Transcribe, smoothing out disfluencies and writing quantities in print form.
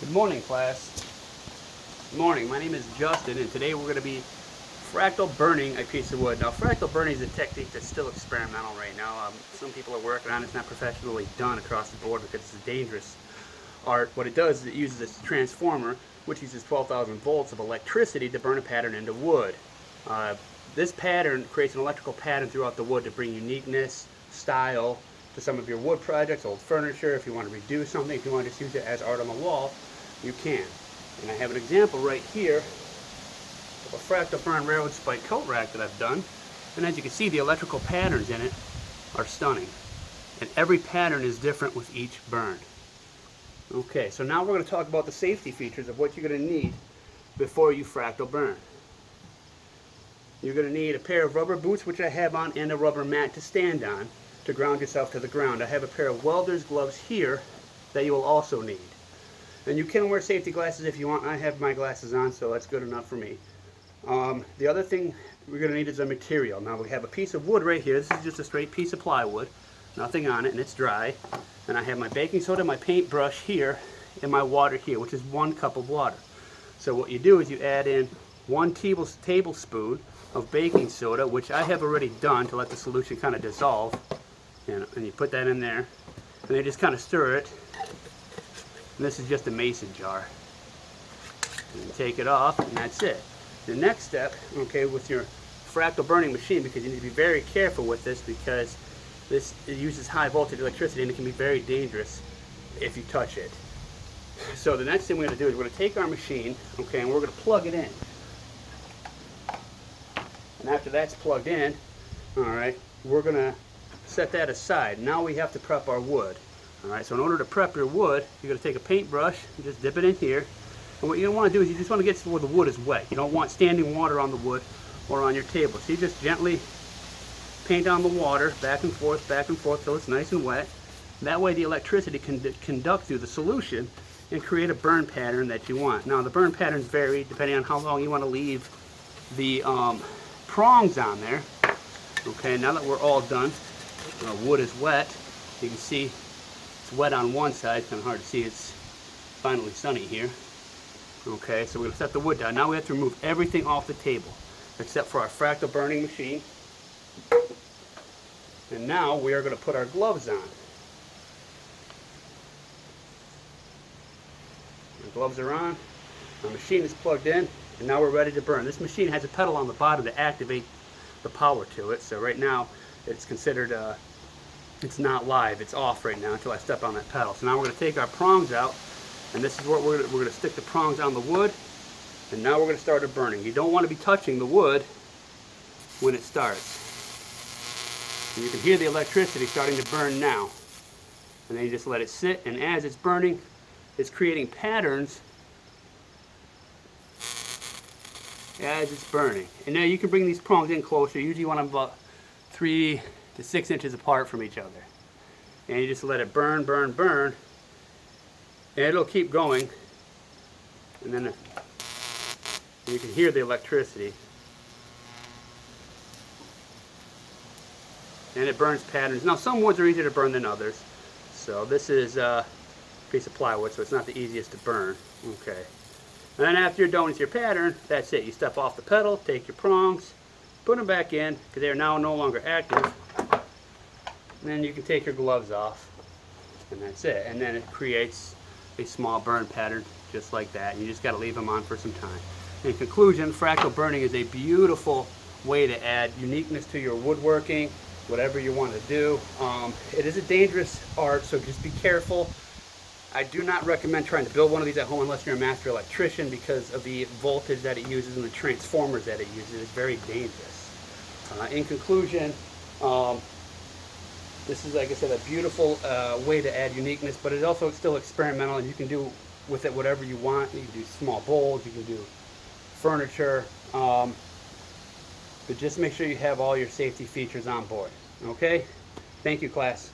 Good morning, class. Good morning. My name is Justin, and today we're going to be fractal burning a piece of wood. Now, fractal burning is a technique that's still experimental right now. Some people are working on it. It's not professionally done across the board because it's a dangerous art. What it does is it uses this transformer, which uses 12,000 volts of electricity to burn a pattern into wood. This pattern creates an electrical pattern throughout the wood to bring uniqueness, style to some of your wood projects, old furniture. If you want to redo something, if you want to just use it as art on the wall, you can. And I have an example right here of a fractal burn railroad spike coat rack that I've done. And as you can see, the electrical patterns in it are stunning. And every pattern is different with each burn. Okay, so now we're going to talk about the safety features of what you're going to need before you fractal burn. You're going to need a pair of rubber boots, which I have on, and a rubber mat to stand on to ground yourself to the ground. I have a pair of welder's gloves here that you will also need. And you can wear safety glasses if you want. I have my glasses on, so that's good enough for me. The other thing we're going to need is a material. Now we have a piece of wood right here. This is just a straight piece of plywood, nothing on it, and it's dry. And I have my baking soda, my paintbrush here, and my water here, which is 1 cup of water. So what you do is you add in 1 tablespoon of baking soda, which I have already done to let the solution kind of dissolve. And you put that in there, and then you just kind of stir it. And this is just a mason jar. And you take it off, and that's it. The next step, okay, with your fractal burning machine, because you need to be very careful with this, because it uses high voltage electricity, and it can be very dangerous if you touch it. So the next thing we're going to do is we're going to take our machine, okay, and we're going to plug it in. And after that's plugged in, all right, we're going to set that aside. Now we have to prep our wood. All right, so in order to prep your wood, you're going to take a paintbrush and just dip it in here. And what you don't want to do is you just want to get to where the wood is wet. You don't want standing water on the wood or on your table. So you just gently paint on the water back and forth till it's nice and wet. That way the electricity can conduct through the solution and create a burn pattern that you want. Now the burn patterns vary depending on how long you want to leave the prongs on there. Okay, now that we're all done, wood is wet. You can see it's wet on one side. It's kind of hard to see. It's finally sunny here. Okay, so we're going to set the wood down. Now we have to remove everything off the table except for our fractal burning machine. And now we are going to put our gloves on. The gloves are on. Our machine is plugged in, and now we're ready to burn. This machine has a pedal on the bottom to activate the power to it. So right now it's considered it's not live. It's off right now until I step on that pedal. So now we're going to take our prongs out, and this is what we're going to stick the prongs on the wood. And now we're going to start our burning. You don't want to be touching the wood when it starts. And you can hear the electricity starting to burn now. And then you just let it sit, and as it's burning, it's creating patterns as it's burning. And now you can bring these prongs in closer. Usually you want them about 3 to 6 inches apart from each other. And you just let it burn, burn, burn. And it'll keep going. And then you can hear the electricity. And it burns patterns. Now some woods are easier to burn than others. So this is a piece of plywood, so it's not the easiest to burn. Okay. And then after you're done with your pattern, that's it. You step off the pedal, take your prongs, put them back in, because they are now no longer active. And then you can take your gloves off, and that's it. And then it creates a small burn pattern just like that. And you just got to leave them on for some time. In conclusion, fractal burning is a beautiful way to add uniqueness to your woodworking, whatever you want to do. It is a dangerous art, so just be careful. I do not recommend trying to build one of these at home unless you're a master electrician, because of the voltage that it uses and the transformers that it uses. It's very dangerous. In conclusion, this is, like I said, a beautiful way to add uniqueness, but it's also still experimental, and you can do with it whatever you want. You can do small bowls, you can do furniture, but just make sure you have all your safety features on board. Okay? Thank you, class.